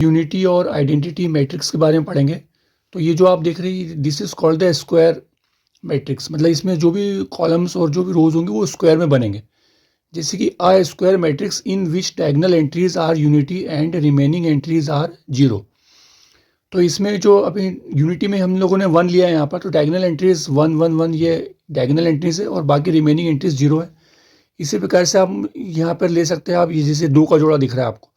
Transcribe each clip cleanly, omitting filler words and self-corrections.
Unity और identity matrix के बारे में पढ़ेंगे। तो ये जो आप देख रहे हैं, this is called the square matrix. मतलब इसमें जो भी कॉलम्स और जो भी रोज होंगे वो स्क्वायर में बनेंगे। जैसे कि a square matrix in which diagonal entries are unity and remaining entries are zero. तो इसमें जो अभी यूनिटी में हम लोगों ने 1 लिया है यहाँ पर, तो डायगोनल एंट्रीज 1 1 1 ये डायगोनल एंट्रीज है और बाकी रिमेनिंग एंट्रीज जीरो है। इसी प्रकार से आप यहाँ पर ले सकते हैं, आप ये जैसे 2 का जोड़ा दिख रहा है आपको,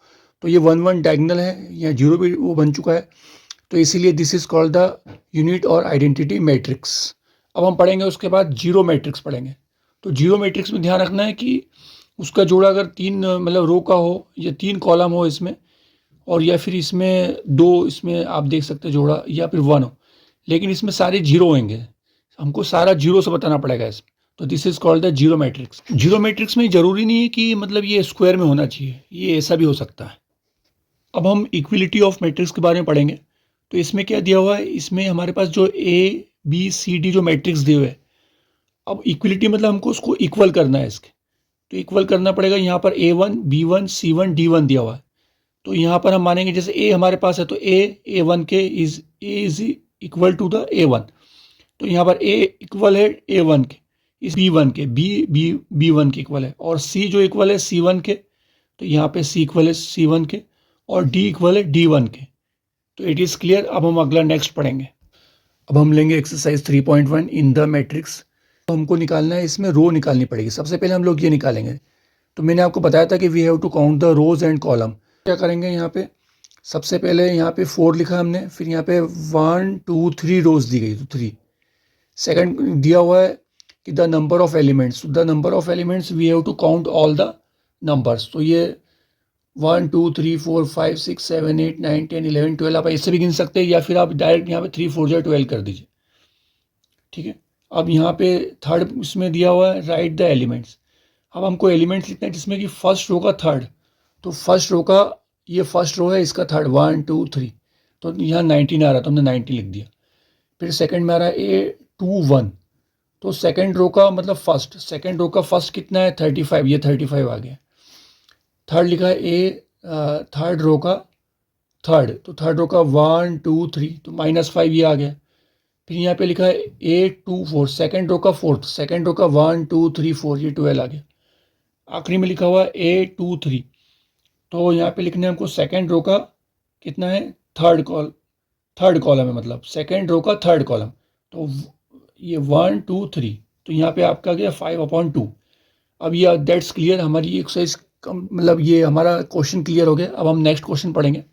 तो ये 1 1 डायगोनल है, यहाँ जीरो भी वो बन चुका है। तो इसीलिए this is called the unit और आइडेंटिटी मैट्रिक्स। अब हम पढ़ेंगे उसके बाद जीरो मैट्रिक्स पढ़ेंगे। तो जीरो मैट्रिक्स में ध्यान रखना है कि उसका जोड़ा अगर 3 मतलब रो का हो या 3 कॉलम हो इसमें, और या फिर इसमें 2 इसमें आप देख सकते हैं जोड़ा, या फिर 1 हो, लेकिन इसमें सारे जीरो होंगे। हमको सारा जीरो से बताना पड़ेगा इसमें। तो this is called the zero matrix. Zero matrix में जरूरी नहीं है कि मतलब ये स्क्वायर में होना चाहिए, ये ऐसा भी हो सकता है। अब हम इक्विलिटी ऑफ मैट्रिक्स के बारे में पढ़ेंगे। तो इसमें क्या दिया हुआ है, इसमें हमारे पास जो ए बी सी डी जो मैट्रिक्स दिए हुए हैं, अब इक्विलिटी मतलब हमको उसको इक्वल करना है इसके। तो इक्वल करना पड़ेगा। यहाँ पर A1 B1 C1 D1 दिया हुआ है। तो यहाँ पर हम मानेंगे जैसे ए हमारे पास है तो A1 के is equal to the A1। तो यहाँ पर A इक्वल है A1 के, इस B1 के, B1 के इक्वल है, और C जो इक्वल है C1 के, तो यहाँ पे C इक्वल है C1 के, और D इक्वल है D1 के। तो इट इज़ क्लियर। अब हम अगला नेक्स्ट पढ़ेंगे। अब हम लेंगे एक्सरसाइज 3.1 इन द मैट्रिक्स। तो हमको निकालना है, इसमें रो निकालनी पड़ेगी। सबसे पहले हम लोग ये निकालेंगे। तो मैंने आपको बताया था कि we have to count the rows and column. क्या करेंगे यहाँ पे, सबसे पहले यहाँ पे 4 लिखा हमने, फिर यहाँ पे 1 2 3 रोज दी गई, तो 3। सेकंड दिया हुआ है कि the number of elements, the number of elements we have to count all the numbers. तो ये 1 2 3 4 5 6 7 8 9 10 11 12 आप ऐसे भी गिन सकते हैं, या फिर आप डायरेक्ट यहाँ पे 3 4 12 कर दीजिए। ठीक है। अब यहाँ पे थर्ड इसमें दिया हुआ है राइट द एलिमेंट्स। अब हमको एलिमेंट्स लिखना है जिसमें कि फर्स्ट रो का थर्ड। तो फर्स्ट रो का, ये फर्स्ट रो है, इसका थर्ड 1 2 3, तो यहाँ 19 आ रहा, तो हमने 90 लिख दिया। फिर सेकंड में आ रहा है A21, तो सेकंड रो का मतलब फर्स्ट, सेकंड रो का फर्स्ट कितना है 35, ये 35 आ गया। थर्ड लिखा है थर्ड रो का थर्ड, तो थर्ड रो का 1 2 3, तो -5 ये आ गया। फिर यहाँ पे लिखा है A24, सेकंड रो का फोर्थ, सेकंड रो का 1 2 3 4, ये 12 आ गया। आखिरी में लिखा हुआ है A23, तो यहाँ पे लिखना है हमको सेकंड रो का कितना है, थर्ड कॉलम है, मतलब सेकंड रो का थर्ड कॉलम। तो ये 1 2 3, तो यहाँ पे आपका गया 5/2। अब ये दैट्स क्लियर, हमारी एक्सरसाइज मतलब ये हमारा क्वेश्चन क्लियर हो गया। अब हम नेक्स्ट क्वेश्चन पढ़ेंगे।